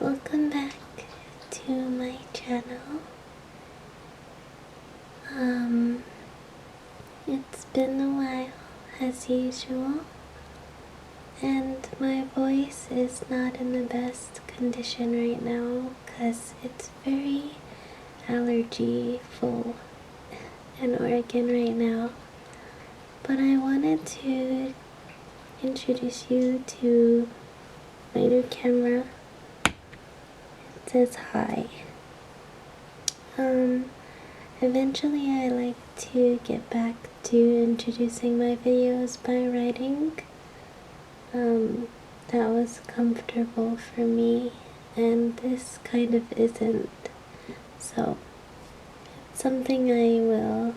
Welcome back to my channel. It's been a while as usual, and my voice is not in the best condition right now because it's very allergy full in Oregon right now. But I wanted to introduce you to my new camera. It says hi. Eventually I like to get back to introducing my videos by writing. That was comfortable for me, and this kind of isn't. So it's something I will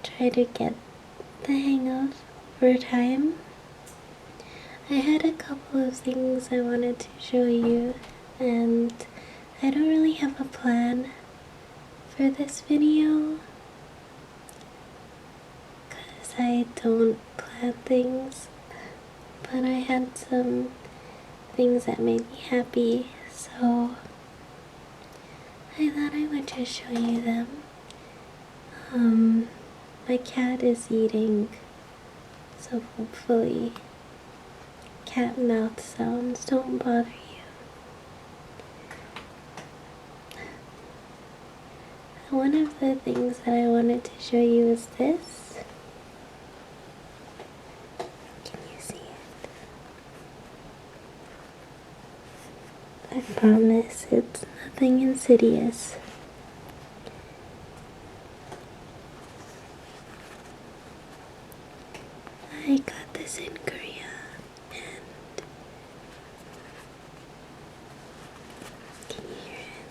try to get the hang of over time. I had a couple of things I wanted to show you, and I don't really have a plan for this video because I don't plan things, but I had some things that made me happy, so I thought I would just show you them. My cat is eating, so hopefully cat mouth sounds don't bother you. One of the things that I wanted to show you is this. Can you see it? I promise it's nothing insidious. I got this in Korea, and can you hear it?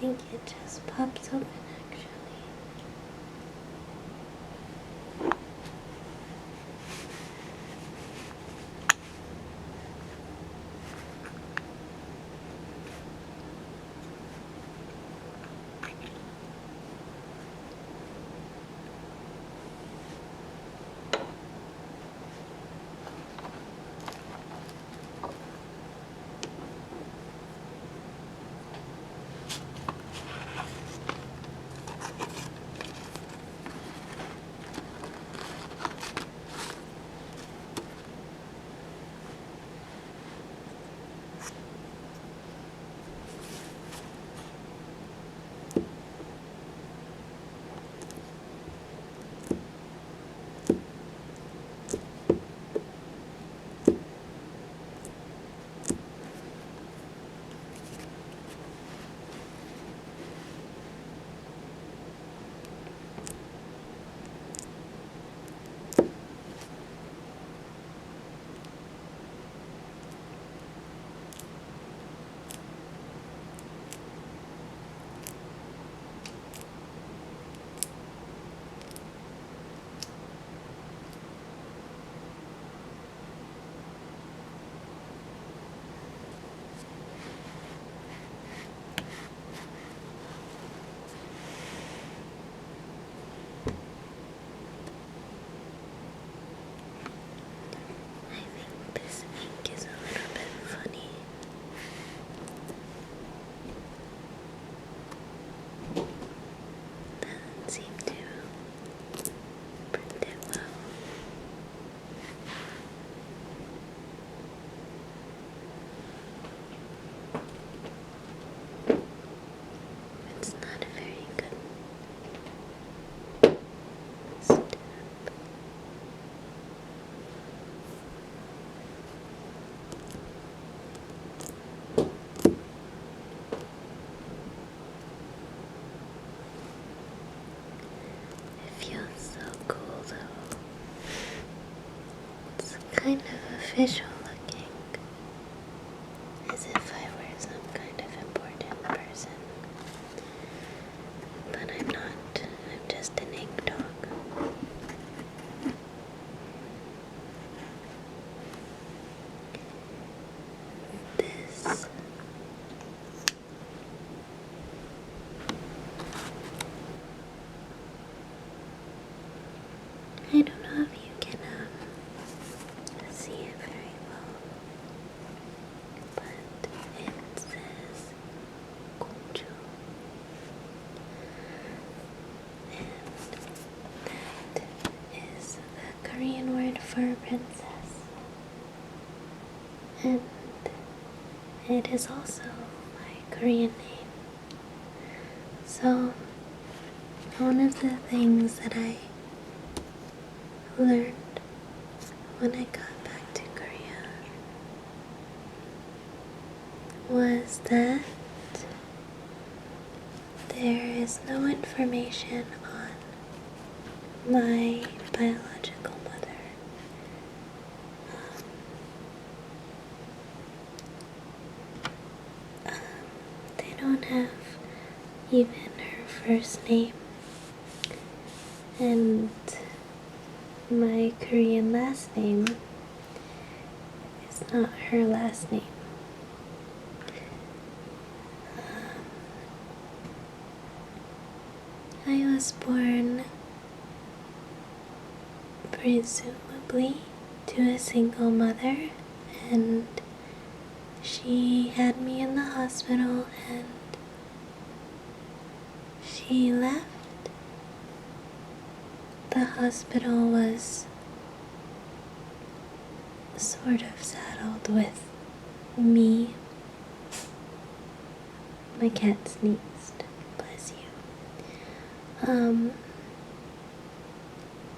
think it just pops open actually. This ink is a little bit funny. Doesn't seem to print it well. It's not a very good step. It feels so cool though. It's kind of official looking, as if I were some kind of important person. But I'm not. I'm just an ink dog. This I don't know if you can see it very well, but it says Goju, and that is the Korean word for princess, and it is also my Korean name. So one of the things that I learned when I got back to Korea was that there is no information on my biological mother. They don't have even her first name, and my Korean last name is not her last name. I was born presumably to a single mother, and she had me in the hospital and she left. The hospital was sort of saddled with me. My cat sneezed, bless you.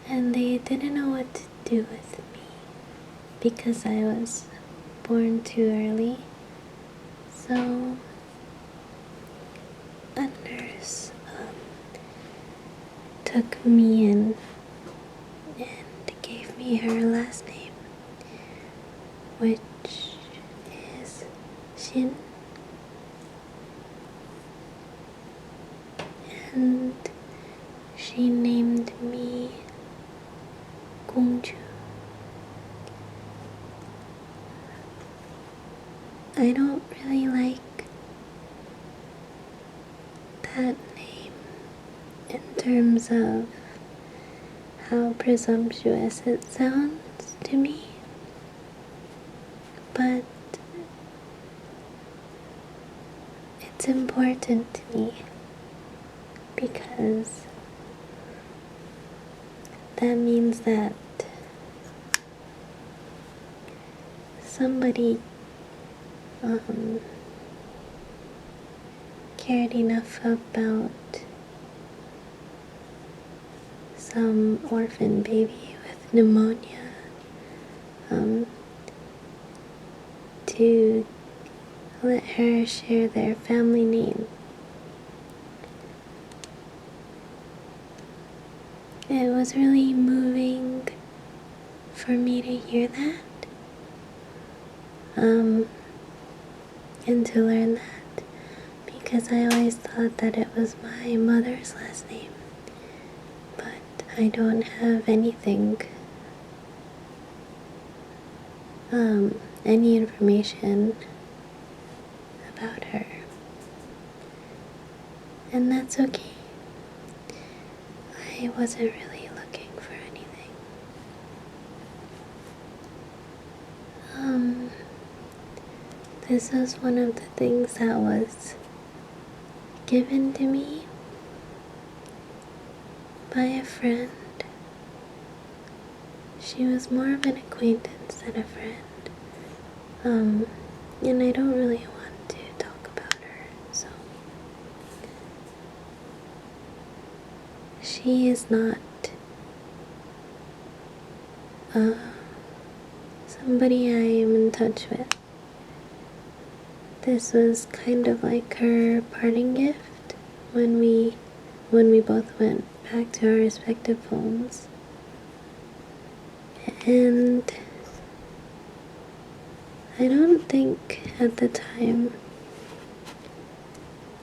And they didn't know what to do with me because I was born too early. So a nurse took me in and gave me her last name, which is Shin. I don't really like that name in terms of how presumptuous it sounds to me, but it's important to me because that means that somebody cared enough about some orphan baby with pneumonia to let her share their family name. It was really moving for me to hear that, and to learn that, because I always thought that it was my mother's last name, but I don't have anything, any information about her, and that's okay. I wasn't really looking for anything. This was one of the things that was given to me by a friend. She was more of an acquaintance than a friend. And I don't really want to talk about her, so. She is not somebody I am in touch with. This was kind of like her parting gift when we both went back to our respective homes. And I don't think at the time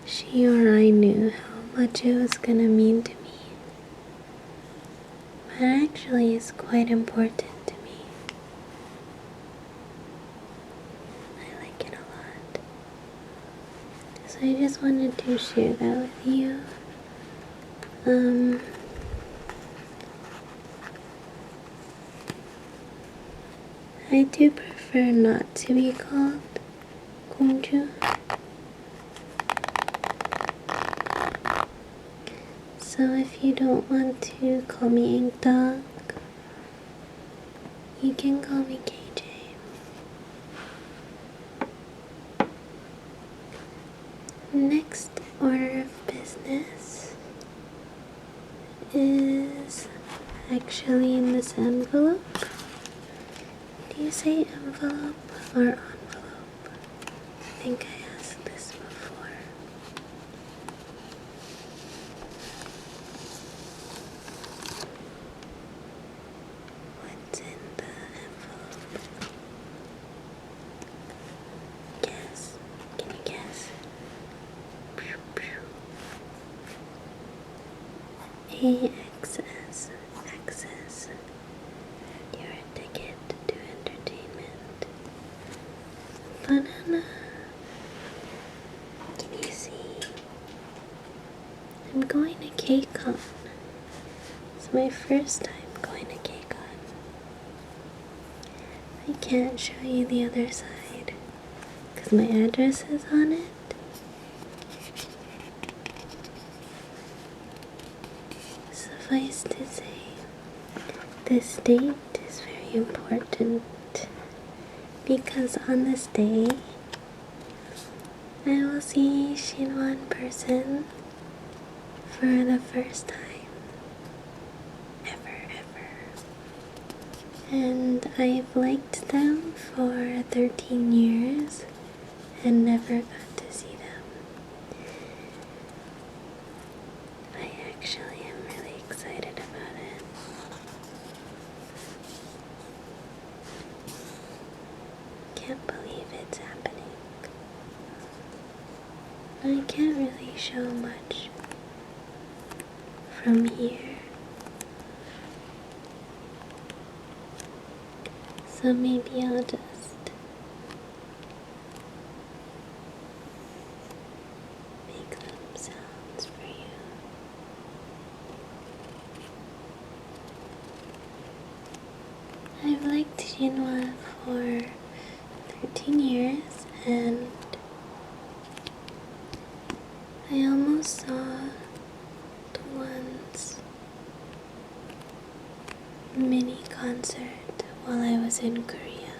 she or I knew how much it was gonna mean to me. But actually it's quite important to me. I like it a lot. So I just wanted to share that with you. I do prefer not to be called 공주. So if you don't want to call me INKDOG, you can call me KJ. Next order of business is actually in this envelope. Do you say envelope or envelope? I think I asked this before. What's in the envelope? Guess. Can you guess? Pew, pew. AXS. Access. Your ticket to entertainment. Banana. Can you see? I'm going to KCON. It's my first time going to KCON. I can't show you the other side because my address is on it. Suffice to say, this date is very important because on this day I will see Shinhwa in person for the first time ever. And I've liked them for 13 years and never got to see them. I actually am really excited about it. Can't believe it's happening. I can't really show much from here, so maybe I'll just I've liked Shinhwa for 13 years, and I almost saw Doan's mini concert while I was in Korea.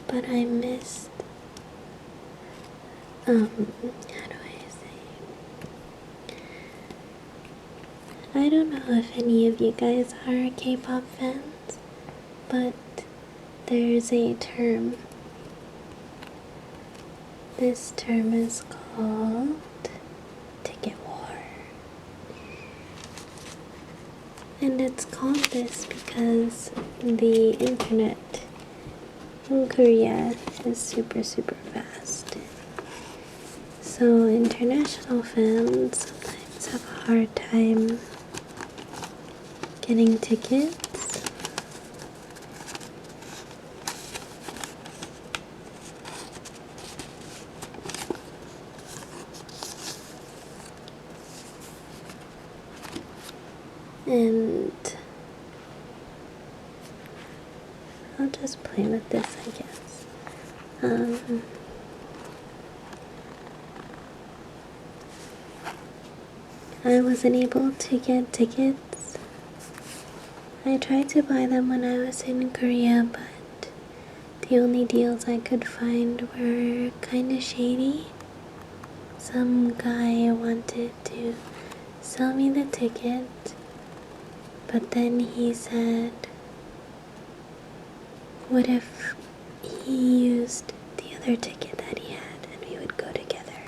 But I missed, how do I say? I don't know if any of you guys are K-pop fans, but there's a term. This term is called ticket war. And it's called this because the internet in Korea is super fast. So international fans sometimes have a hard time getting tickets. And I'll just play with this, I guess. I wasn't able to get tickets. I tried to buy them when I was in Korea, but the only deals I could find were kinda shady. Some guy wanted to sell me the ticket, but then he said, what if he used the other ticket that he had and we would go together?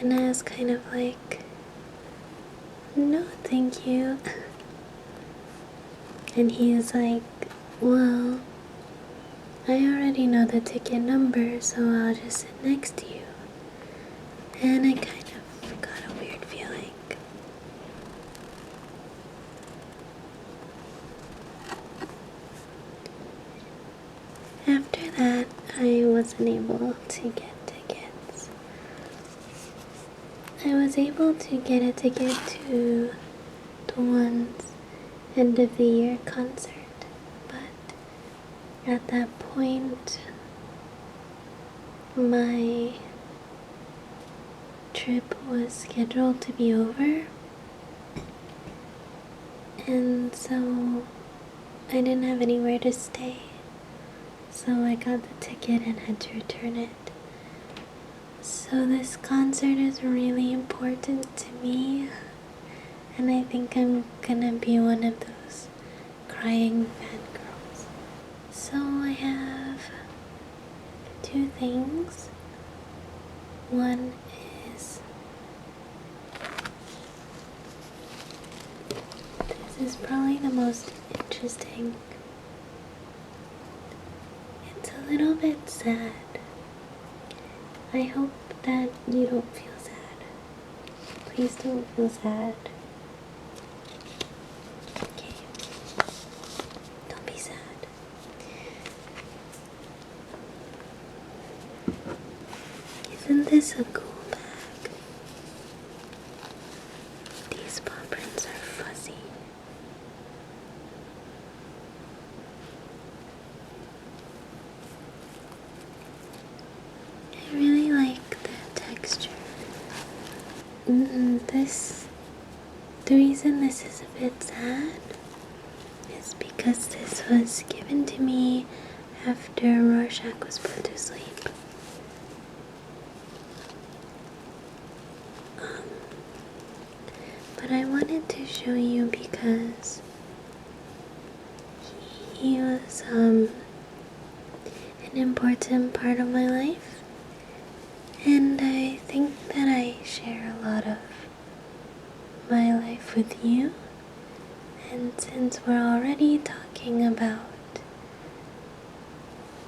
And I was kind of like, no, thank you. And he's like, well, I already know the ticket number, so I'll just sit next to you. And I kind of got a weird feeling. After that, I wasn't able to get tickets. I was able to get a ticket to Doan's end of the year concert, but at that point, my trip was scheduled to be over, and so I didn't have anywhere to stay. So I got the ticket and had to return it. So this concert is really important to me, and I think I'm gonna be one of those crying fangirls. So I have two things. One is this is probably the most interesting. It's a little bit sad. I hope that you don't feel sad. Please don't feel sad. Okay. Don't be sad. Isn't this a cool bag? These pawprints are fuzzy. I really like the texture. The reason this is a bit sad is because this was given to me after Rorschach was put to sleep. But I wanted to show you because he was an important part of my life, and I think that I share a lot of my life with you. And since we're already talking about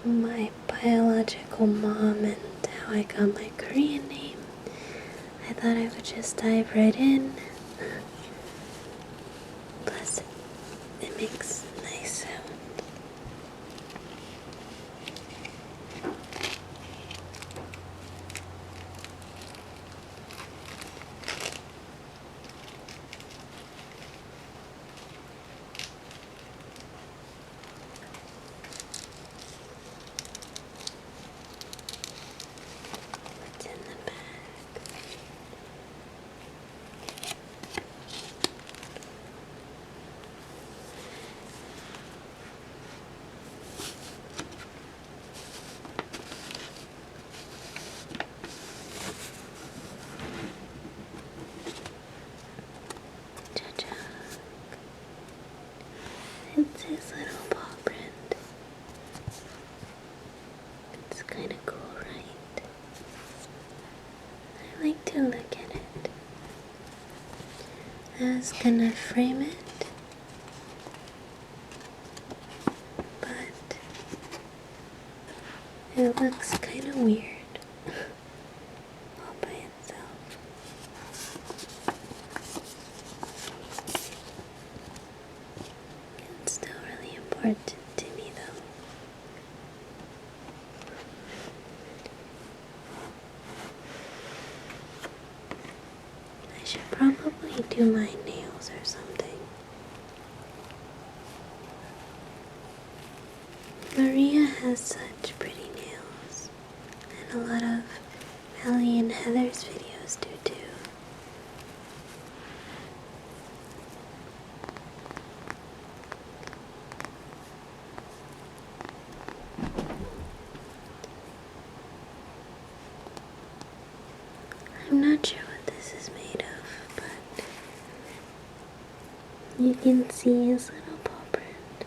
my biological mom and how I got my Korean name, I thought I would just dive right in. Plus, it makes nice sound. just gonna frame it, but it looks kind of weird all by itself. It's still really important to me though. I should probably do my nails or something. Maria has such pretty nails, and a lot of Allie and Heather's videos do too. I'm not sure what this is made of, but you can see his little paw print.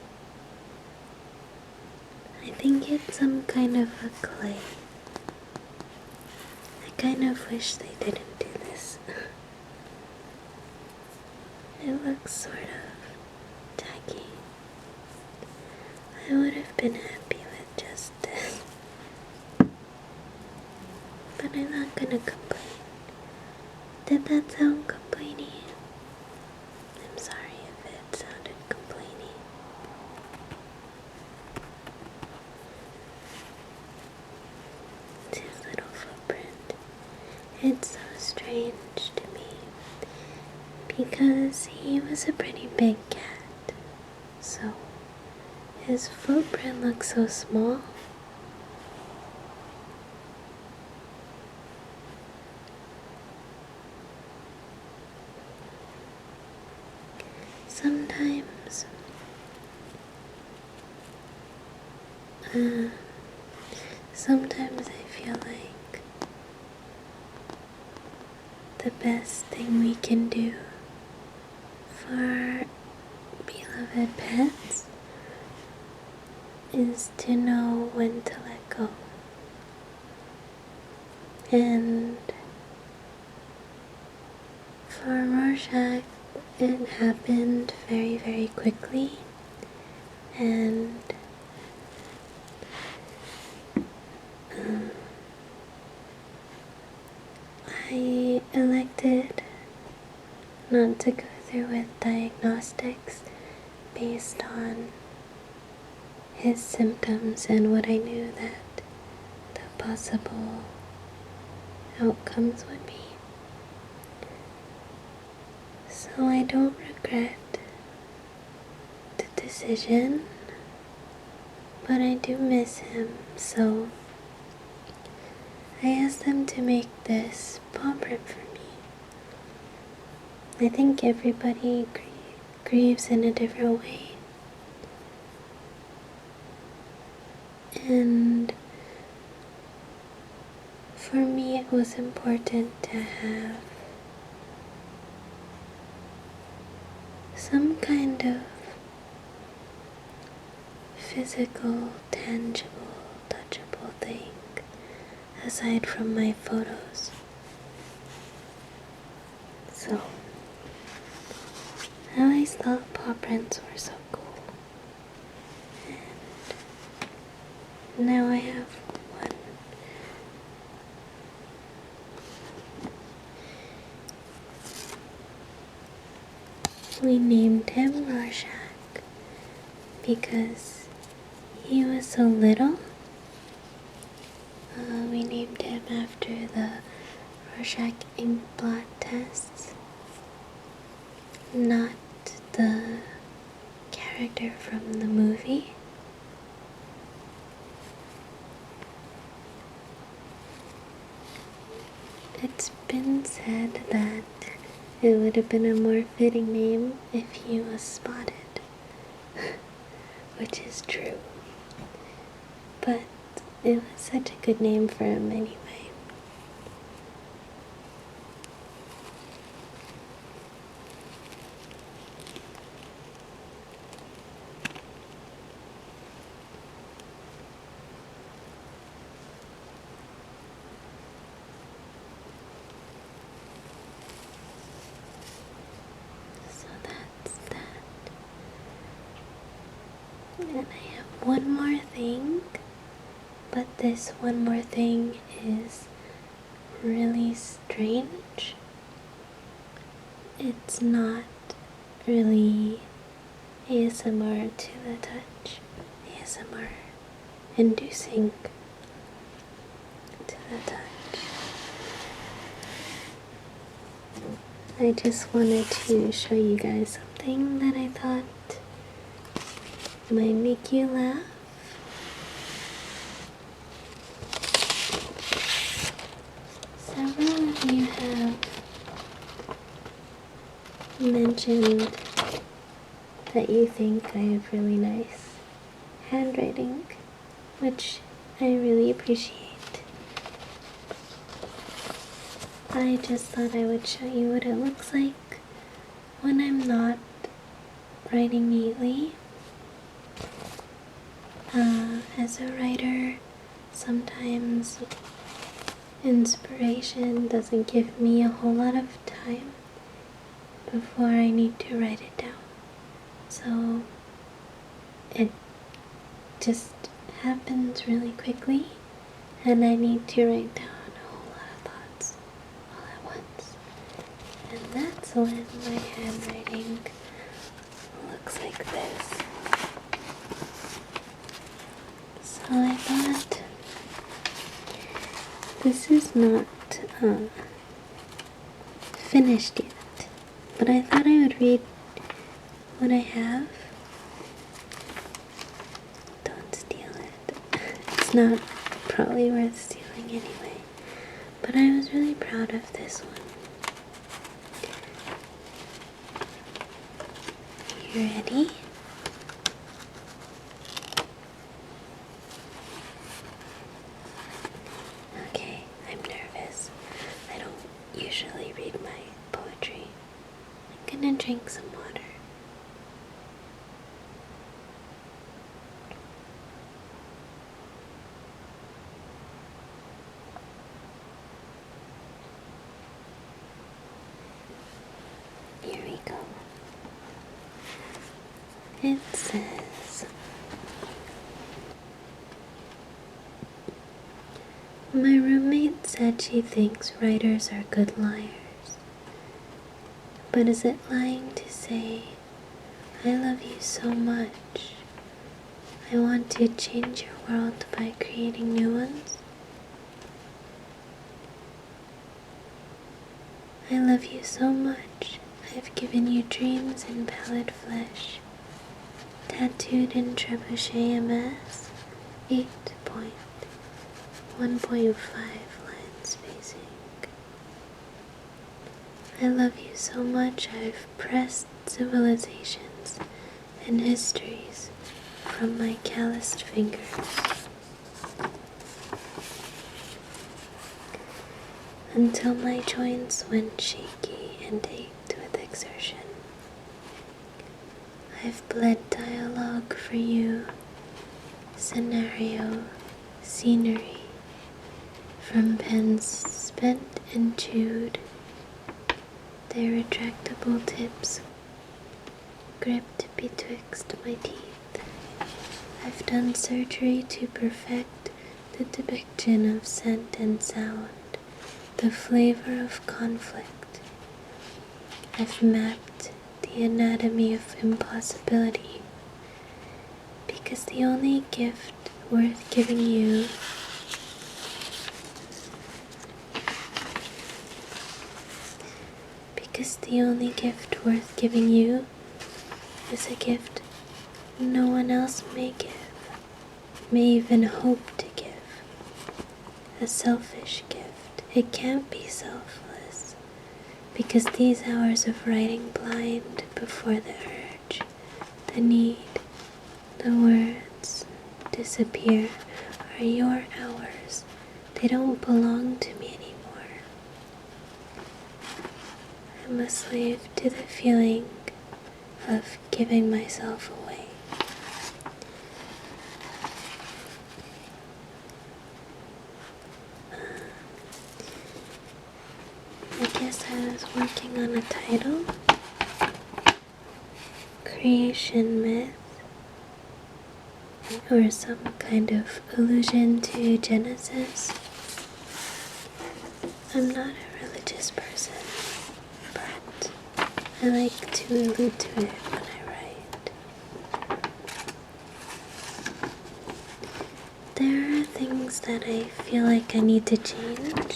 I think it's some kind of a clay. I kind of wish they didn't do this. It looks sort of tacky. I would have been happy with just this. But I'm not gonna complain. Did that sound complaining? I'm sorry if it sounded complaining. It's his little footprint. It's so strange to me because he was a pretty big cat, so his footprint looks so small. Sometimes I feel like the best thing we can do for our beloved pets is to know when to let go. And for Rorschach, it happened very, very quickly, and I elected not to go through with diagnostics based on his symptoms and what I knew that the possible outcomes would be. So I don't regret the decision, but I do miss him, so I asked them to make this Pawprint for me. I think everybody grieves in a different way. And for me it was important to have some kind of physical, tangible, touchable thing aside from my photos. So I always thought paw prints were so cool. And now I have one. We named him Rorschach because he was so little. We named him after the Rorschach ink blot tests, not the character from the movie. It's been said that it would have been a more fitting name if he was spotted, which is true. But it was such a good name for him anyway. And I have one more thing, but this one more thing is really strange. It's not really ASMR to the touch, ASMR inducing to the touch. I just wanted to show you guys something that I thought might make you laugh. Several of you have mentioned that you think I have really nice handwriting, which I really appreciate. I just thought I would show you what it looks like when I'm not writing neatly. As a writer, sometimes inspiration doesn't give me a whole lot of time before I need to write it down. So it just happens really quickly, and I need to write down a whole lot of thoughts all at once. And that's when my handwriting looks like this. So I thought, this is not finished yet, but I thought I would read what I have. Don't steal it. It's not probably worth stealing anyway, but I was really proud of this one. You ready? Okay, I'm nervous. I don't usually read my poetry. I'm gonna drink some water. Here we go. It says, my roommate said she thinks writers are good liars. But is it lying to say, I love you so much, I want to change your world by creating new ones? I love you so much, I've given you dreams in pallid flesh, tattooed in trebuchet MS, 8.1.5 line spacing. I love you so much I've pressed civilizations and histories from my calloused fingers. Until my joints went shaky and ached with exertion. I've bled dialogue for you, scenario, scenery, from pens spent and chewed, their retractable tips gripped betwixt my teeth. I've done surgery to perfect the depiction of scent and sound, the flavor of conflict. I've mapped the anatomy of impossibility, because the only gift worth giving you is a gift no one else may give, may even hope to give. A selfish gift. It can't be selfless, because these hours of writing blind before the urge, the need, the words disappear are your hours. They don't belong to me anymore. I'm a slave to the feeling of giving myself away. I guess I was working on a title. Creation myth. or some kind of allusion to Genesis. I'm not a religious person, but I like to allude to it when I write. There are things that I feel like I need to change,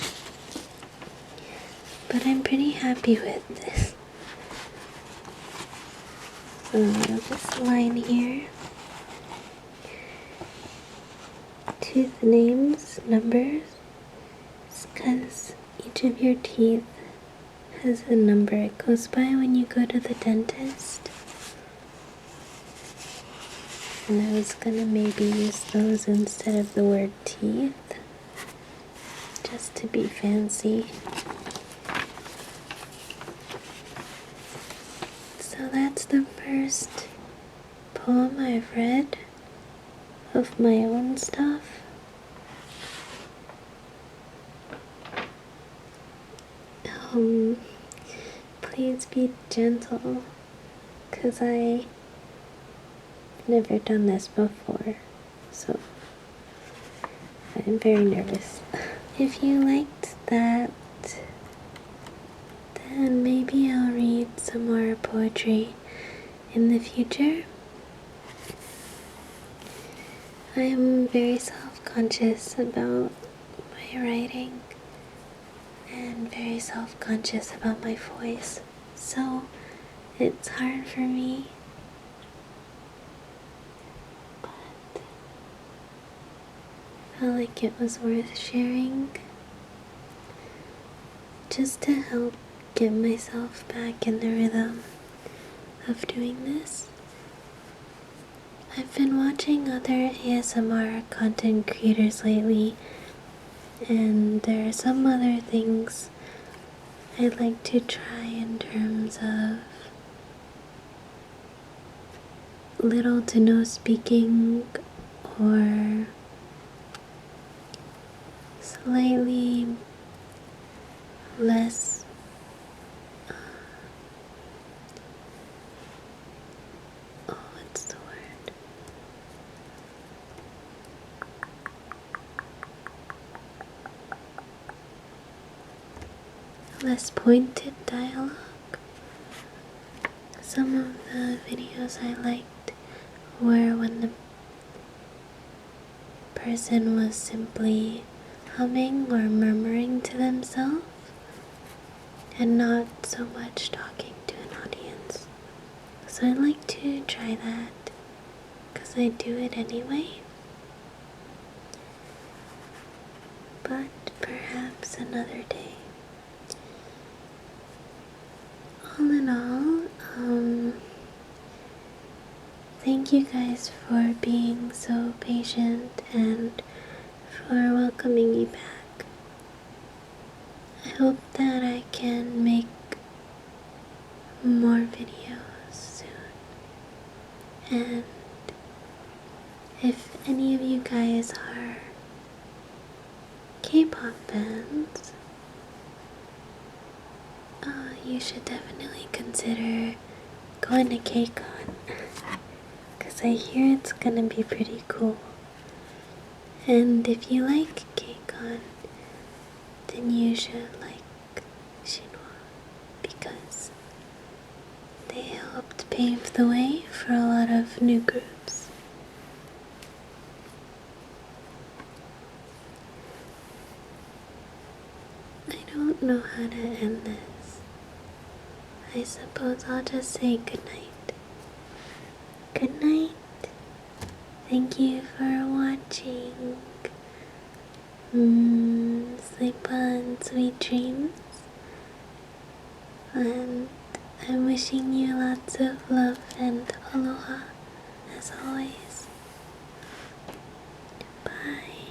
but I'm pretty happy with this. So this line here, tooth names, numbers, it's because each of your teeth has a number it goes by when you go to the dentist. And I was gonna maybe use those instead of the word teeth, just to be fancy. So that's the first poem I've read of my own stuff. Please be gentle, because I've never done this before, so I'm very nervous. If you liked that, then maybe I'll read some more poetry in the future. I'm very self-conscious about my writing and very self-conscious about my voice, so it's hard for me, but I felt like it was worth sharing just to help get myself back in the rhythm of doing this. I've been watching other ASMR content creators lately, and there are some other things I'd like to try in terms of little to no speaking or slightly less what's the word? Less pointed dialogue. Some of the videos I liked were when the person was simply humming or murmuring to themselves and not so much talking to an audience. So I'd like to try that because I do it anyway. But perhaps another day. All in all, thank you guys for being so patient and for welcoming me back. I hope that I can make more videos soon. And if any of you guys are K-pop fans, you should definitely consider going to KCON, because I hear it's gonna be pretty cool. And if you like KCON, then you should like Shinhwa, because they helped pave the way for a lot of new groups. I don't know how to end this. I suppose I'll just say goodnight. Good night. Thank you for watching. Sleep on sweet dreams. And I'm wishing you lots of love and aloha as always. Bye.